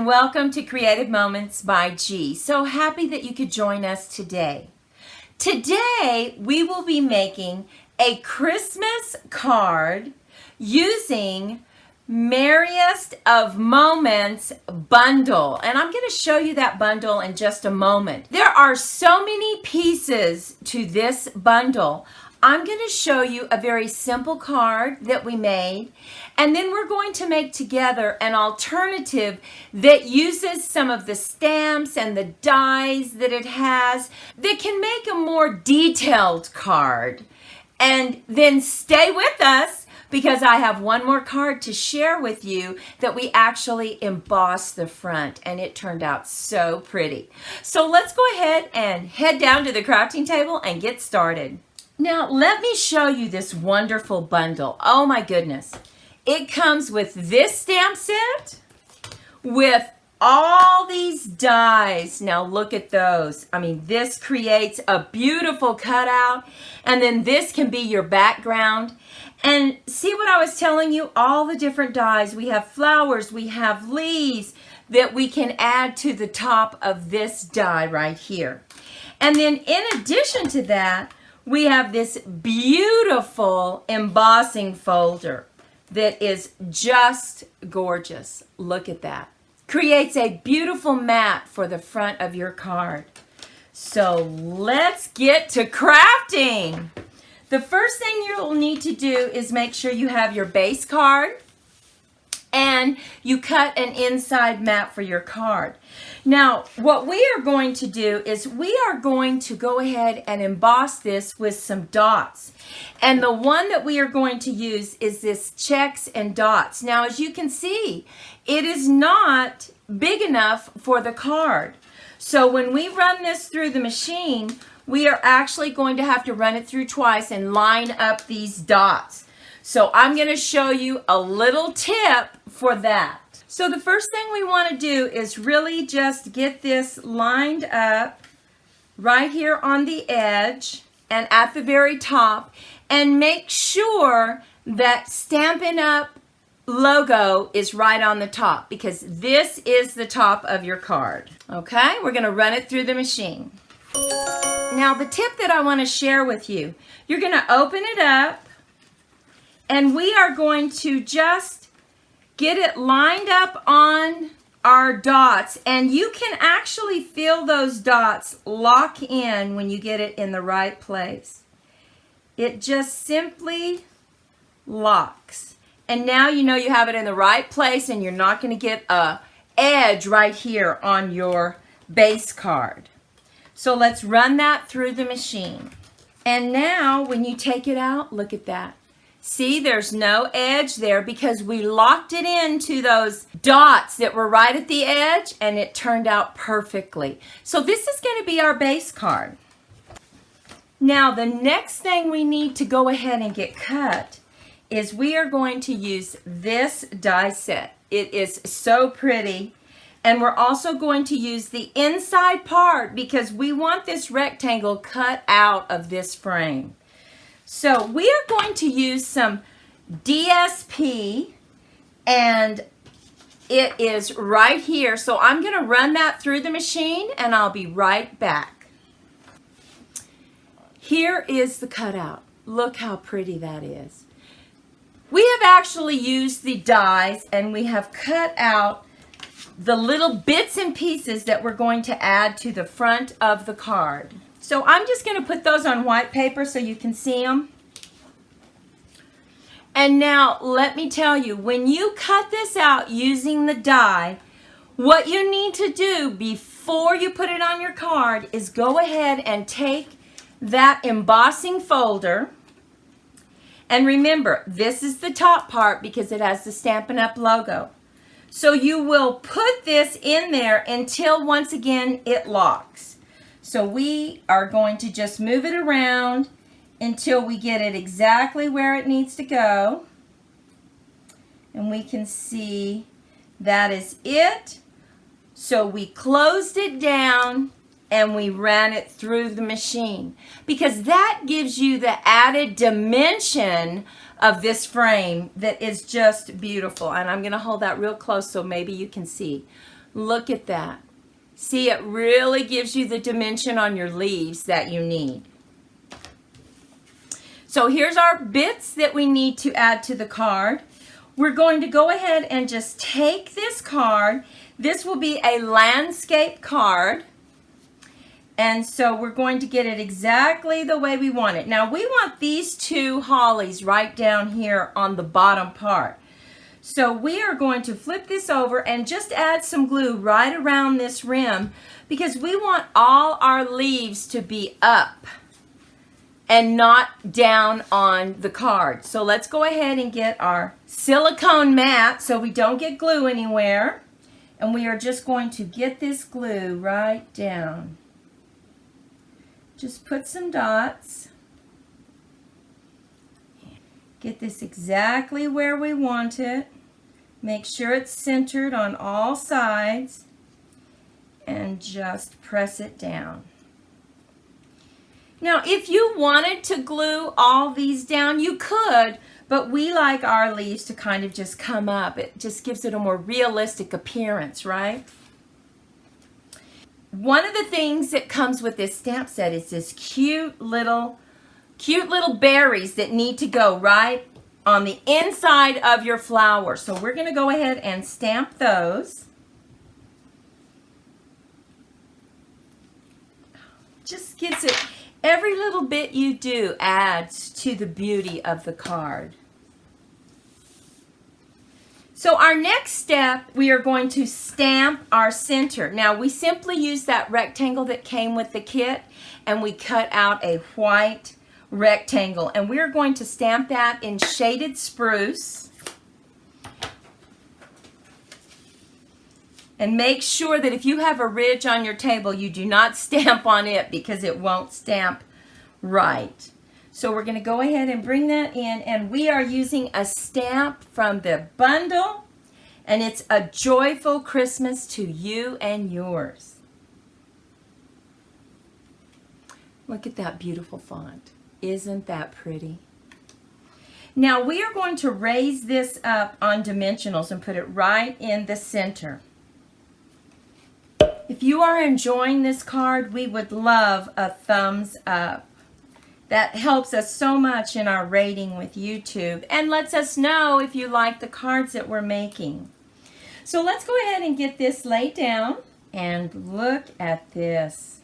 and welcome to Creative Moments by G. So happy that you could join us today. Today we will be making a Christmas card using Merriest Moments bundle, and I'm going to show you that bundle in just a moment. There are so many pieces to this bundle. I'm going to show you a very simple card that we made, and then we're going to make together an alternative that uses some of the stamps and the dies that it has that can make a more detailed card. And then stay with us because I have one more card to share with you that we actually embossed the front, and it turned out so pretty. So let's go ahead and head down to the crafting table and get started. Now, let me show you this wonderful bundle. Oh my goodness. It comes with this stamp set with all these dies. Now look at those. I mean, this creates a beautiful cutout, and then this can be your background. And see what I was telling you? All the different dies. We have flowers, we have leaves that we can add to the top of this die right here. And then in addition to that, we have this beautiful embossing folder that is just gorgeous. Look at that. Creates a beautiful mat for the front of your card. So let's get to crafting. The first thing you'll need to do is make sure you have your base card and you cut an inside mat for your card. Now, what we are going to do is we are going to go ahead and emboss this with some dots. And the one that we are going to use is this checks and dots. Now, as you can see, it is not big enough for the card. So when we run this through the machine, we are actually going to have to run it through twice and line up these dots. So I'm going to show you a little tip for that. So the first thing we want to do is really just get this lined up right here on the edge and at the very top, and make sure that Stampin' Up! Logo is right on the top, because this is the top of your card. Okay, we're going to run it through the machine. Now the tip that I want to share with you, you're going to open it up, and we are going to just get it lined up on our dots, and you can actually feel those dots lock in when you get it in the right place. It just simply locks. And now you know you have it in the right place, and you're not going to get a edge right here on your base card. So let's run that through the machine. And now when you take it out, look at that. See, there's no edge there because we locked it into those dots that were right at the edge, and it turned out perfectly. So this is going to be our base card. Now the next thing we need to go ahead and get cut is we are going to use this die set. It is so pretty. And we're also going to use the inside part because we want this rectangle cut out of this frame. So we are going to use some DSP, and it is right here. So I'm going to run that through the machine, and I'll be right back. Here is the cutout. Look how pretty that is. We have actually used the dies, and we have cut out the little bits and pieces that we're going to add to the front of the card. So I'm just going to put those on white paper so you can see them. And now let me tell you, when you cut this out using the die, what you need to do before you put it on your card is go ahead and take that embossing folder. And remember, this is the top part because it has the Stampin' Up! Logo. So you will put this in there until once again it locks. So we are going to just move it around until we get it exactly where it needs to go. And we can see that is it. So we closed it down and we ran it through the machine because that gives you the added dimension of this frame that is just beautiful. And I'm going to hold that real close so maybe you can see. Look at that. See, it really gives you the dimension on your leaves that you need. So here's our bits that we need to add to the card. We're going to go ahead and just take this card. This will be a landscape card. And so we're going to get it exactly the way we want it. Now we want these two hollies right down here on the bottom part. So we are going to flip this over and just add some glue right around this rim because we want all our leaves to be up and not down on the card. So let's go ahead and get our silicone mat so we don't get glue anywhere. And we are just going to get this glue right down. Just put some dots. Get this exactly where we want it. Make sure it's centered on all sides. And just press it down. Now, if you wanted to glue all these down, you could, but we like our leaves to kind of just come up. It just gives it a more realistic appearance, right? One of the things that comes with this stamp set is this cute little berries that need to go right on the inside of your flower. So we're going to go ahead and stamp those. Just gives it, every little bit you do adds to the beauty of the card. So our next step, we are going to stamp our center. Now we simply use that rectangle that came with the kit and we cut out a white rectangle and we're going to stamp that in shaded spruce. And make sure that if you have a ridge on your table, you do not stamp on it because it won't stamp right. So we're going to go ahead and bring that in, and we are using a stamp from the bundle, and it's A Joyful Christmas to You and Yours. Look at that beautiful font. Isn't that pretty? Now we are going to raise this up on dimensionals and put it right in the center. If you are enjoying this card, we would love a thumbs up. That helps us so much in our rating with YouTube and lets us know if you like the cards that we're making. So let's go ahead and get this laid down and look at this.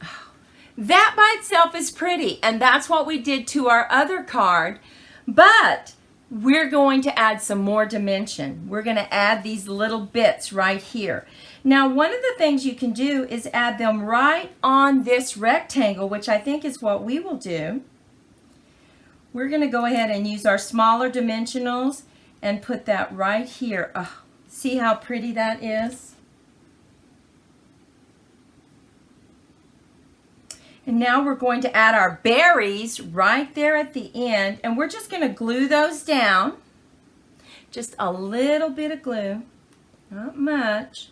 Oh, that by itself is pretty, and that's what we did to our other card, but we're going to add some more dimension. We're going to add these little bits right here. Now, one of the things you can do is add them right on this rectangle, which I think is what we will do. We're going to go ahead and use our smaller dimensionals and put that right here. Oh, see how pretty that is? And now we're going to add our berries right there at the end, and we're just going to glue those down. Just a little bit of glue, not much.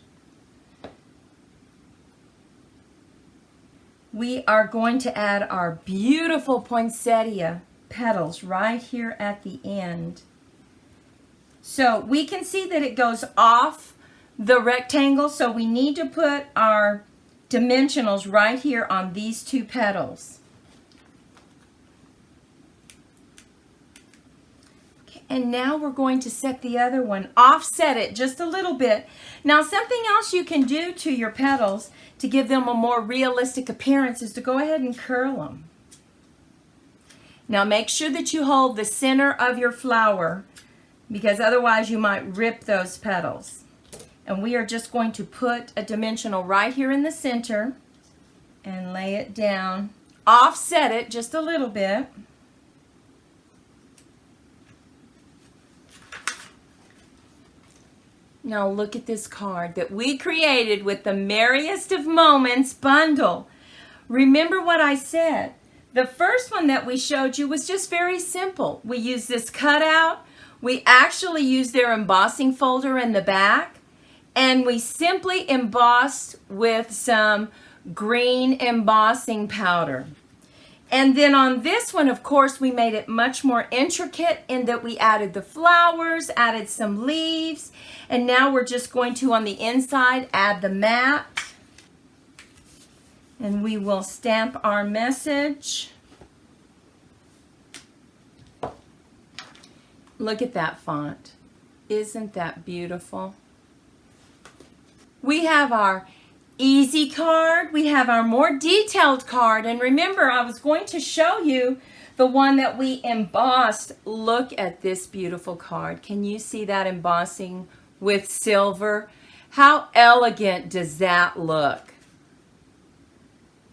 We are going to add our beautiful poinsettia petals right here at the end. So we can see that it goes off the rectangle, so we need to put our dimensionals right here on these two petals. Okay, and now we're going to set the other one, offset it just a little bit. Now something else you can do to your petals to give them a more realistic appearance is to go ahead and curl them. Now make sure that you hold the center of your flower because otherwise you might rip those petals. And we are just going to put a dimensional right here in the center and lay it down. Offset it just a little bit. Now look at this card that we created with the Merriest of Moments bundle. Remember what I said. The first one that we showed you was just very simple. We used this cutout. We actually used their embossing folder in the back. And we simply embossed with some green embossing powder. And then on this one, of course, we made it much more intricate in that we added the flowers, added some leaves, and now we're just going to, on the inside, add the mat. And we will stamp our message. Look at that font. Isn't that beautiful? We have our easy card. We have our more detailed card. And remember, I was going to show you the one that we embossed. Look at this beautiful card. Can you see that embossing with silver? How elegant does that look?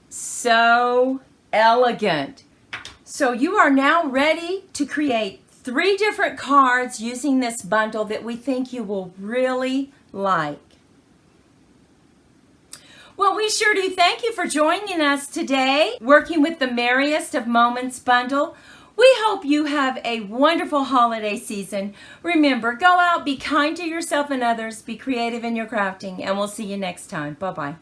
So elegant. So you are now ready to create 3 different cards using this bundle that we think you will really like. Well, we sure do thank you for joining us today, working with the Merriest of Moments bundle. We hope you have a wonderful holiday season. Remember, go out, be kind to yourself and others, be creative in your crafting, and we'll see you next time. Bye-bye.